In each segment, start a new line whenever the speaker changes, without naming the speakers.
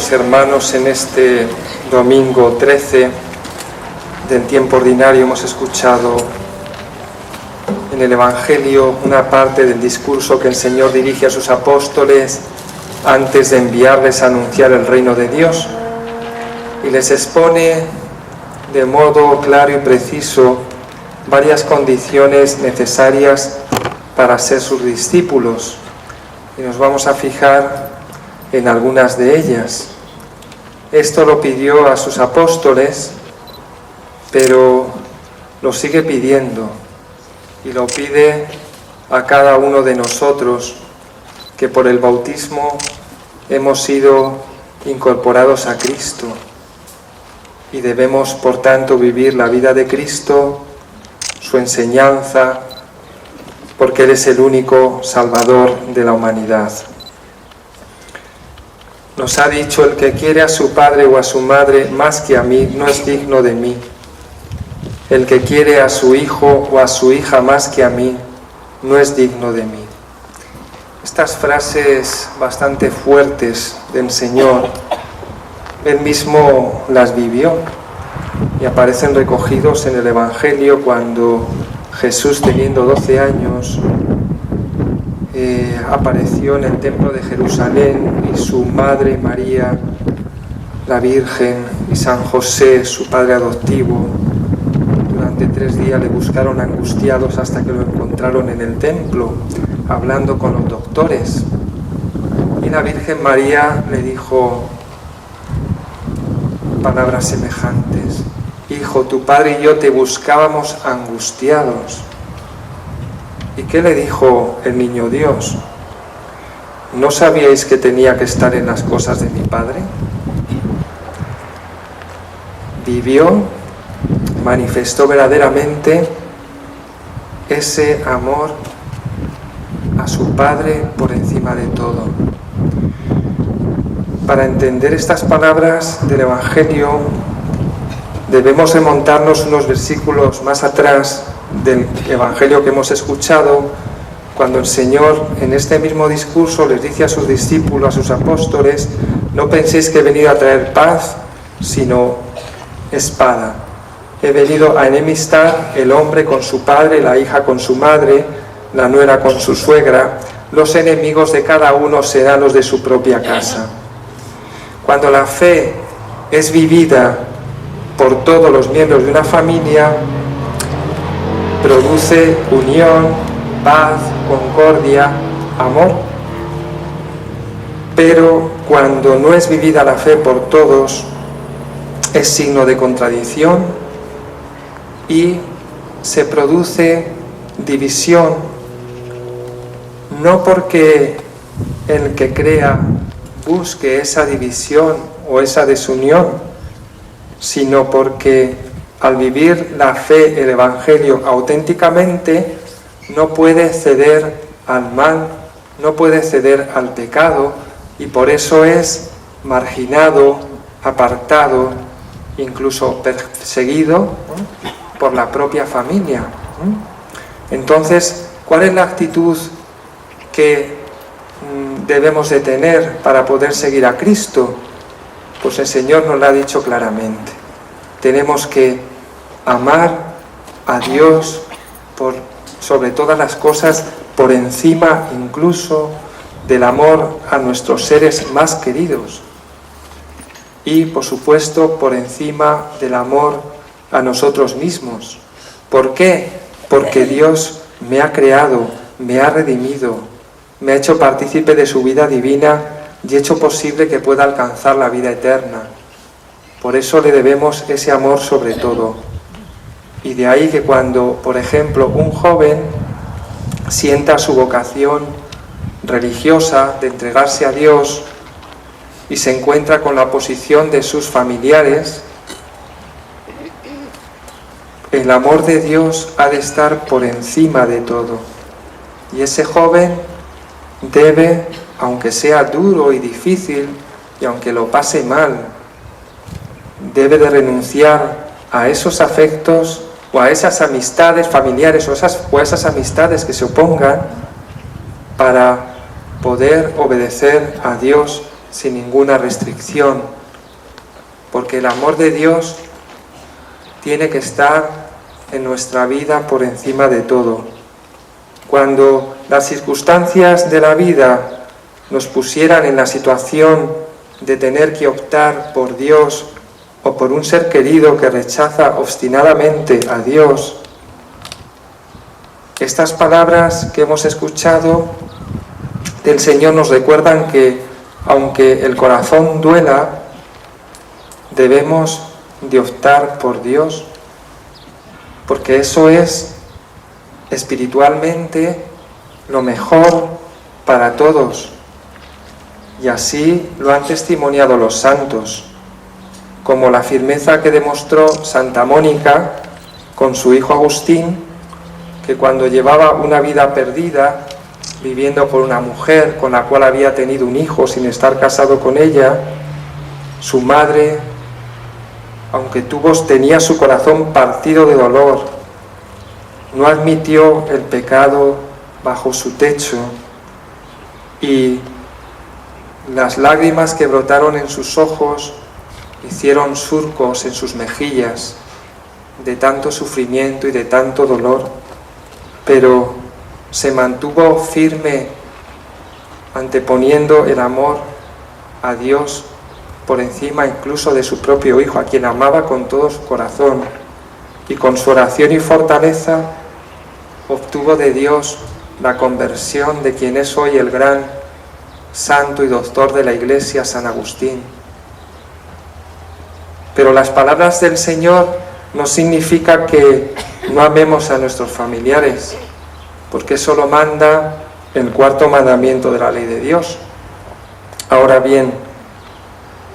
queridos hermanos, en este domingo 13 del tiempo ordinario hemos escuchado en el Evangelio una parte del discurso que el Señor dirige a sus apóstoles antes de enviarles a anunciar el reino de Dios, y les expone de modo claro y preciso varias condiciones necesarias para ser sus discípulos, y nos vamos a fijar en algunas de ellas. Esto lo pidió a sus apóstoles, pero lo sigue pidiendo y lo pide a cada uno de nosotros, que por el bautismo hemos sido incorporados a Cristo y debemos, por tanto, vivir la vida de Cristo, su enseñanza, porque Él es el único Salvador de la humanidad. Nos ha dicho: el que quiere a su padre o a su madre más que a mí no es digno de mí. El que quiere a su hijo o a su hija más que a mí no es digno de mí. Estas frases bastante fuertes del Señor, Él mismo las vivió y aparecen recogidos en el Evangelio cuando Jesús, teniendo 12 años, apareció en el templo de Jerusalén, y su madre María, la Virgen, y San José, su padre adoptivo, durante 3 días le buscaron angustiados hasta que lo encontraron en el templo, hablando con los doctores. Y la Virgen María le dijo palabras semejantes: Hijo, tu padre y yo te buscábamos angustiados. ¿Y qué le dijo el niño Dios? ¿No sabíais que tenía que estar en las cosas de mi Padre? Vivió, manifestó verdaderamente ese amor a su Padre por encima de todo. Para entender estas palabras del Evangelio debemos remontarnos unos versículos más atrás del Evangelio que hemos escuchado, cuando el Señor en este mismo discurso les dice a sus discípulos, a sus apóstoles: no penséis que he venido a traer paz, sino espada. He venido a enemistar el hombre con su padre, la hija con su madre, la nuera con su suegra. Los enemigos de cada uno serán los de su propia casa. Cuando la fe es vivida por todos los miembros de una familia, produce unión, paz, concordia, amor. Pero cuando no es vivida la fe por todos, es signo de contradicción y se produce división, no porque el que crea busque esa división o esa desunión, sino porque al vivir la fe, el Evangelio auténticamente, no puede ceder al mal, no puede ceder al pecado, y por eso es marginado, apartado, incluso perseguido por la propia familia. Entonces, ¿cuál es la actitud que debemos de tener para poder seguir a Cristo? Pues el Señor nos lo ha dicho claramente. Tenemos que amar a Dios sobre todas las cosas, por encima incluso del amor a nuestros seres más queridos, y por supuesto por encima del amor a nosotros mismos. ¿Por qué? Porque Dios me ha creado, me ha redimido, me ha hecho partícipe de su vida divina y hecho posible que pueda alcanzar la vida eterna. Por eso le debemos ese amor sobre todo. Y de ahí que cuando, por ejemplo, un joven sienta su vocación religiosa de entregarse a Dios y se encuentra con la oposición de sus familiares, el amor de Dios ha de estar por encima de todo. Y ese joven debe, aunque sea duro y difícil, y aunque lo pase mal, debe de renunciar a esos afectos o a esas amistades familiares o a esas amistades que se opongan, para poder obedecer a Dios sin ninguna restricción, porque el amor de Dios tiene que estar en nuestra vida por encima de todo. Cuando las circunstancias de la vida nos pusieran en la situación de tener que optar por Dios o por un ser querido que rechaza obstinadamente a Dios, estas palabras que hemos escuchado del Señor nos recuerdan que, aunque el corazón duela, debemos de optar por Dios, porque eso es espiritualmente lo mejor para todos. Y así lo han testimoniado los santos, como la firmeza que demostró Santa Mónica con su hijo Agustín, que cuando llevaba una vida perdida, viviendo por una mujer con la cual había tenido un hijo sin estar casado con ella, su madre, aunque tenía su corazón partido de dolor, no admitió el pecado bajo su techo, y las lágrimas que brotaron en sus ojos hicieron surcos en sus mejillas de tanto sufrimiento y de tanto dolor, pero se mantuvo firme anteponiendo el amor a Dios por encima incluso de su propio hijo, a quien amaba con todo su corazón, y con su oración y fortaleza obtuvo de Dios la conversión de quien es hoy el gran santo y doctor de la Iglesia, San Agustín. Pero las palabras del Señor no significa que no amemos a nuestros familiares, porque eso lo manda el cuarto mandamiento de la ley de Dios. Ahora bien,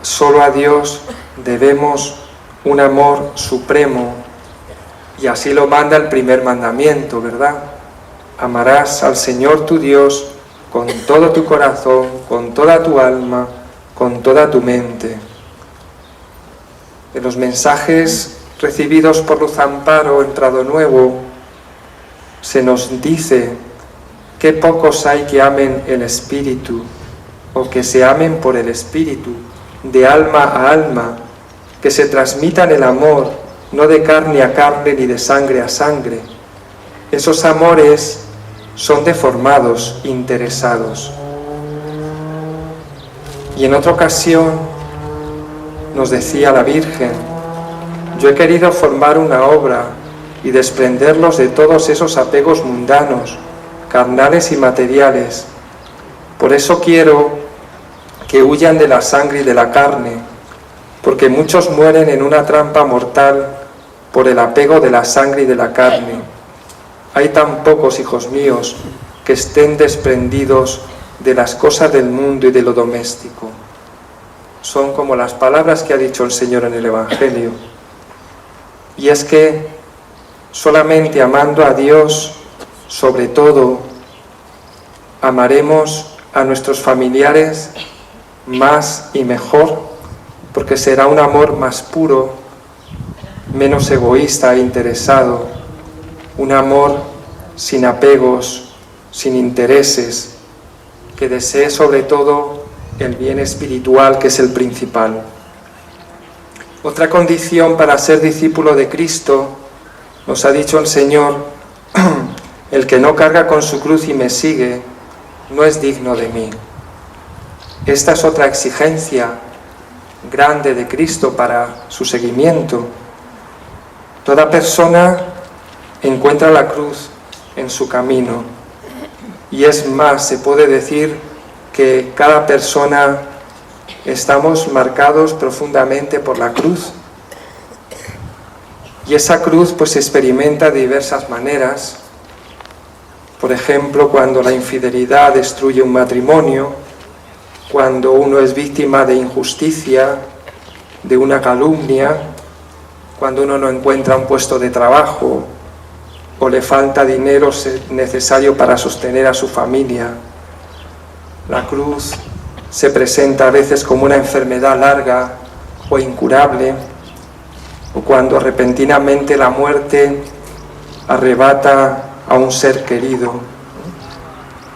solo a Dios debemos un amor supremo, y así lo manda el primer mandamiento, ¿verdad? Amarás al Señor tu Dios con todo tu corazón, con toda tu alma, con toda tu mente. En los mensajes recibidos por Luz Amparo en Prado Nuevo se nos dice que pocos hay que amen el Espíritu, o que se amen por el Espíritu, de alma a alma, que se transmitan el amor, no de carne a carne ni de sangre a sangre. Esos amores son deformados, interesados. Y en otra ocasión nos decía la Virgen: yo he querido formar una obra y desprenderlos de todos esos apegos mundanos, carnales y materiales. Por eso quiero que huyan de la sangre y de la carne, porque muchos mueren en una trampa mortal por el apego de la sangre y de la carne. Hay tan pocos, hijos míos, que estén desprendidos de las cosas del mundo y de lo doméstico. Son como las palabras que ha dicho el Señor en el Evangelio. Y es que solamente amando a Dios, sobre todo, amaremos a nuestros familiares más y mejor, porque será un amor más puro, menos egoísta e interesado, un amor sin apegos, sin intereses, que desee sobre todo el bien espiritual, que es el principal. Otra condición para ser discípulo de Cristo, nos ha dicho el Señor: el que no carga con su cruz y me sigue, no es digno de mí. Esta es otra exigencia grande de Cristo para su seguimiento. Toda persona encuentra la cruz en su camino, y es más, se puede decir que cada persona estamos marcados profundamente por la cruz, y esa cruz pues se experimenta de diversas maneras. Por ejemplo, cuando la infidelidad destruye un matrimonio, cuando uno es víctima de injusticia, de una calumnia, cuando uno no encuentra un puesto de trabajo o le falta dinero necesario para sostener a su familia. La cruz se presenta a veces como una enfermedad larga o incurable, o cuando repentinamente la muerte arrebata a un ser querido,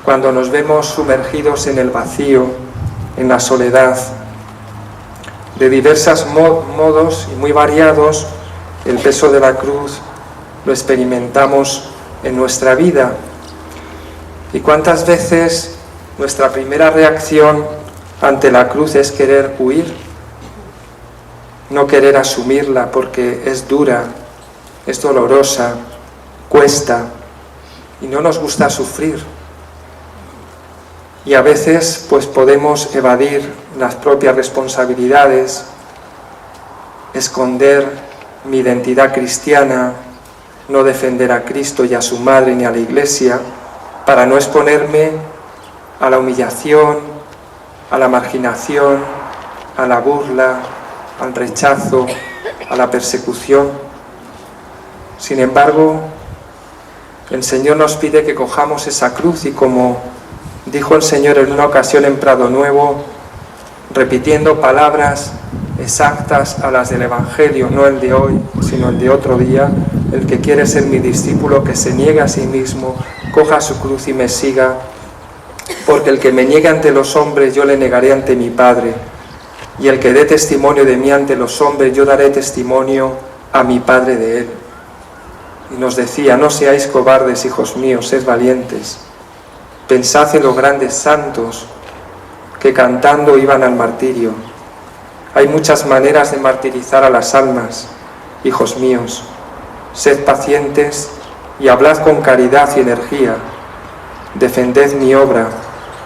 cuando nos vemos sumergidos en el vacío, en la soledad. De diversos modos y muy variados, el peso de la cruz lo experimentamos en nuestra vida. ¿Y cuántas veces nuestra primera reacción ante la cruz es querer huir? No querer asumirla porque es dura, es dolorosa, cuesta y no nos gusta sufrir. Y a veces pues podemos evadir las propias responsabilidades, esconder mi identidad cristiana, no defender a Cristo y a su madre ni a la Iglesia, para no exponerme a la humillación, a la marginación, a la burla, al rechazo, a la persecución. Sin embargo, el Señor nos pide que cojamos esa cruz y, como dijo el Señor en una ocasión en Prado Nuevo, repitiendo palabras exactas a las del Evangelio, no el de hoy, sino el de otro día: el que quiere ser mi discípulo, que se niegue a sí mismo, coja su cruz y me siga, porque el que me niegue ante los hombres, yo le negaré ante mi Padre, y el que dé testimonio de mí ante los hombres, yo daré testimonio a mi Padre de él. Y nos decía: no seáis cobardes, hijos míos, sed valientes. Pensad en los grandes santos que cantando iban al martirio. Hay muchas maneras de martirizar a las almas, hijos míos. Sed pacientes y hablad con caridad y energía. Defended mi obra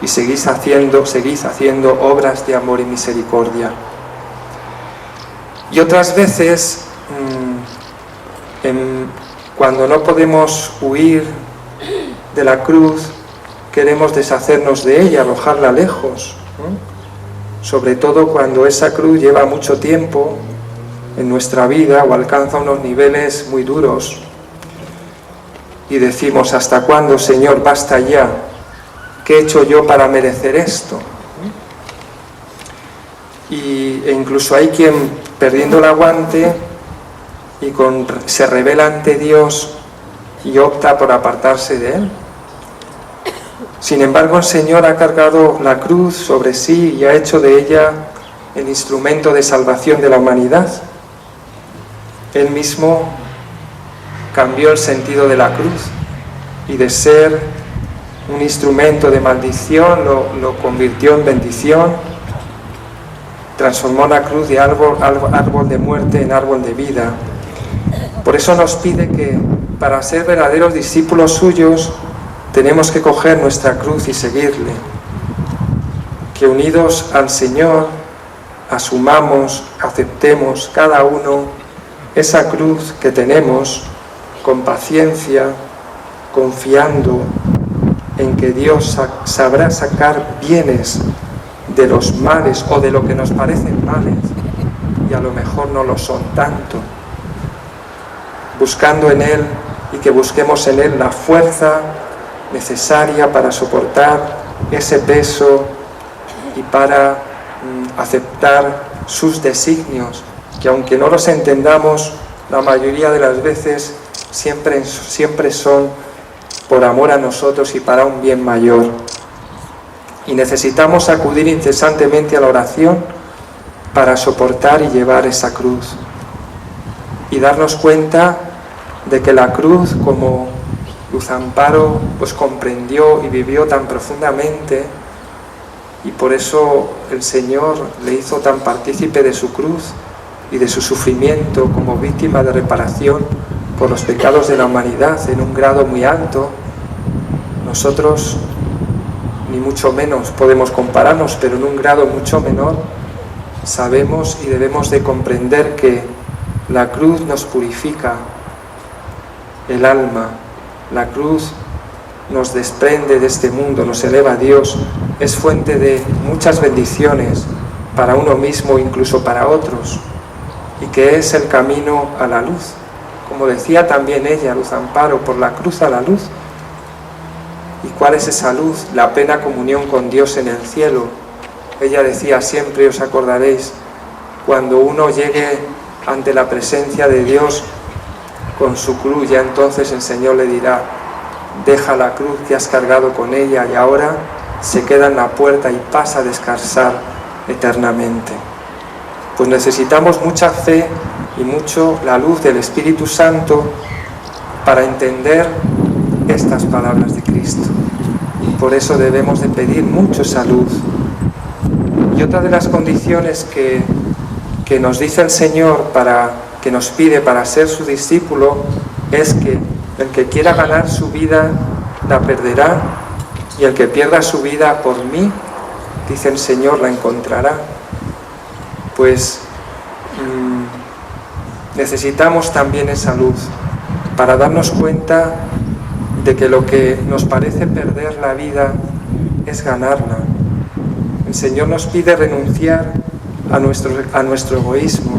y seguid haciendo obras de amor y misericordia. Y otras veces, cuando no podemos huir de la cruz, queremos deshacernos de ella, arrojarla lejos, ¿no? Sobre todo cuando esa cruz lleva mucho tiempo en nuestra vida o alcanza unos niveles muy duros. Y decimos: ¿hasta cuándo, Señor? Basta ya. ¿Qué he hecho yo para merecer esto? E incluso hay quien, perdiendo el aguante, se revela ante Dios y opta por apartarse de Él. Sin embargo, el Señor ha cargado la cruz sobre sí y ha hecho de ella el instrumento de salvación de la humanidad. Él mismo cambió el sentido de la cruz y de ser un instrumento de maldición lo convirtió en bendición. Transformó la cruz de árbol de muerte en árbol de vida. Por eso nos pide que para ser verdaderos discípulos suyos tenemos que coger nuestra cruz y seguirle. Que unidos al Señor asumamos, aceptemos cada uno esa cruz que tenemos con paciencia, confiando en que Dios sabrá sacar bienes de los males o de lo que nos parecen males y a lo mejor no lo son tanto, buscando en Él y que busquemos en Él la fuerza necesaria para soportar ese peso y para aceptar sus designios, que aunque no los entendamos, la mayoría de las veces siempre son por amor a nosotros y para un bien mayor. Y necesitamos acudir incesantemente a la oración para soportar y llevar esa cruz. Y darnos cuenta de que la cruz, como Luz Amparo pues comprendió y vivió tan profundamente, y por eso el Señor le hizo tan partícipe de su cruz y de su sufrimiento como víctima de reparación por los pecados de la humanidad en un grado muy alto. Nosotros ni mucho menos podemos compararnos, pero en un grado mucho menor sabemos y debemos de comprender que la cruz nos purifica el alma, la cruz nos desprende de este mundo, nos eleva a Dios, es fuente de muchas bendiciones para uno mismo, incluso para otros, y que es el camino a la luz. Como decía también ella, Luz Amparo, por la cruz a la luz. ¿Y cuál es esa luz? La plena comunión con Dios en el cielo. Ella decía siempre, os acordaréis, cuando uno llegue ante la presencia de Dios con su cruz, ya entonces el Señor le dirá: deja la cruz que has cargado con ella y ahora se queda en la puerta y pasa a descansar eternamente. Pues necesitamos mucha fe y mucho la luz del Espíritu Santo para entender estas palabras de Cristo. Por eso debemos de pedir mucho esa luz. Y otra de las condiciones que nos dice el Señor que nos pide para ser su discípulo es que el que quiera ganar su vida la perderá, y el que pierda su vida por mí, dice el Señor, la encontrará. Pues necesitamos también esa luz para darnos cuenta de que lo que nos parece perder la vida es ganarla. El Señor nos pide renunciar a nuestro egoísmo,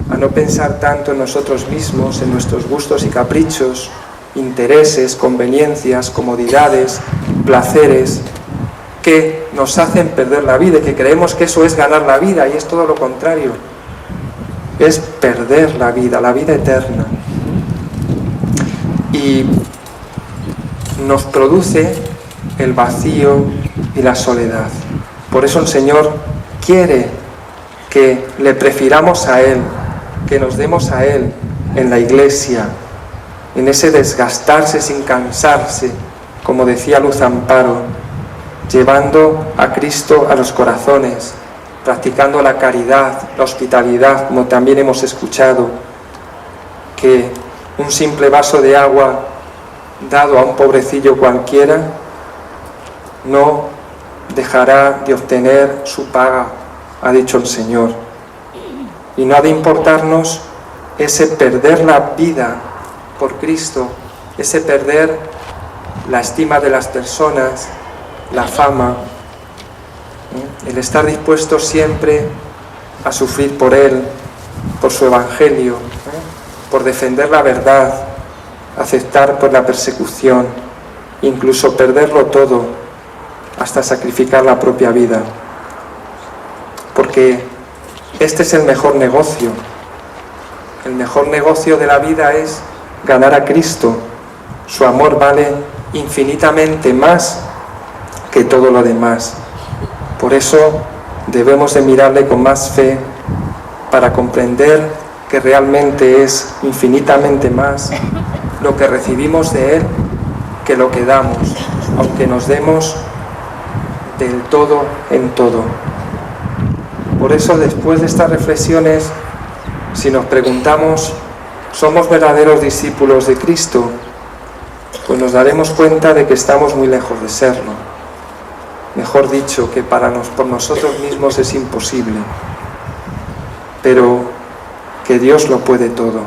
a no pensar tanto en nosotros mismos, en nuestros gustos y caprichos, intereses, conveniencias, comodidades, placeres, que nos hacen perder la vida y que creemos que eso es ganar la vida, y es todo lo contrario. Es perder la vida eterna. Y nos produce el vacío y la soledad. Por eso el Señor quiere que le prefiramos a Él, que nos demos a Él en la iglesia, en ese desgastarse sin cansarse, como decía Luz Amparo, llevando a Cristo a los corazones, practicando la caridad, la hospitalidad, como también hemos escuchado, que un simple vaso de agua dado a un pobrecillo cualquiera no dejará de obtener su paga, ha dicho el Señor. Y no ha de importarnos ese perder la vida por Cristo, ese perder la estima de las personas, la fama, el estar dispuesto siempre a sufrir por Él, por su Evangelio, por defender la verdad, aceptar por la persecución, incluso perderlo todo, hasta sacrificar la propia vida. Porque este es el mejor negocio. El mejor negocio de la vida es ganar a Cristo. Su amor vale infinitamente más que todo lo demás. Por eso debemos de mirarle con más fe para comprender que realmente es infinitamente más lo que recibimos de Él que lo que damos, aunque nos demos del todo en todo. Por eso, después de estas reflexiones, si nos preguntamos, ¿somos verdaderos discípulos de Cristo? Pues nos daremos cuenta de que estamos muy lejos de serlo. Mejor dicho, que por nosotros mismos es imposible. Pero que Dios lo puede todo.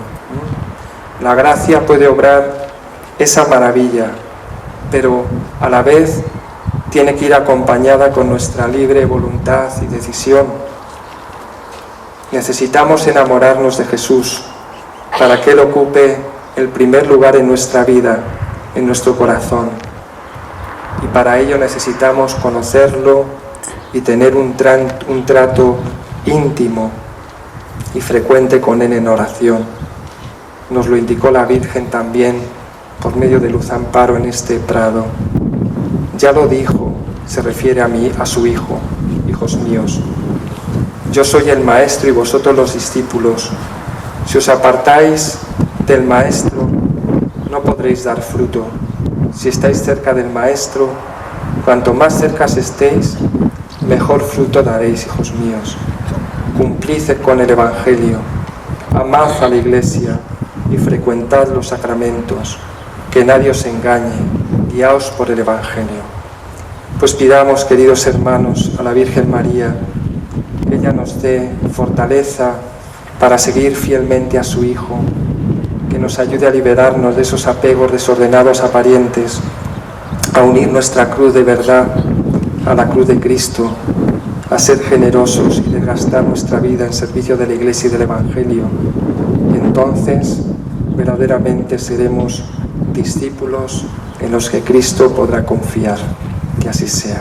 La gracia puede obrar esa maravilla, pero a la vez tiene que ir acompañada con nuestra libre voluntad y decisión. Necesitamos enamorarnos de Jesús para que Él ocupe el primer lugar en nuestra vida, en nuestro corazón. Y para ello necesitamos conocerlo y tener un trato íntimo y frecuente con Él en oración. Nos lo indicó la Virgen también por medio de Luz Amparo en este prado. Ya lo dijo, se refiere a su Hijo: hijos míos, yo soy el Maestro y vosotros los discípulos. Si os apartáis del Maestro, no podréis dar fruto. Si estáis cerca del Maestro, cuanto más cerca estéis, mejor fruto daréis, hijos míos. Cumplid con el Evangelio, amad a la Iglesia y frecuentad los sacramentos, que nadie os engañe, guiaos por el Evangelio. Pues pidamos, queridos hermanos, a la Virgen María, que ella nos dé fortaleza para seguir fielmente a su Hijo, que nos ayude a liberarnos de esos apegos desordenados a parientes, a unir nuestra cruz de verdad a la cruz de Cristo, a ser generosos y desgastar nuestra vida en servicio de la Iglesia y del Evangelio. Y entonces verdaderamente seremos discípulos en los que Cristo podrá confiar. Que así sea.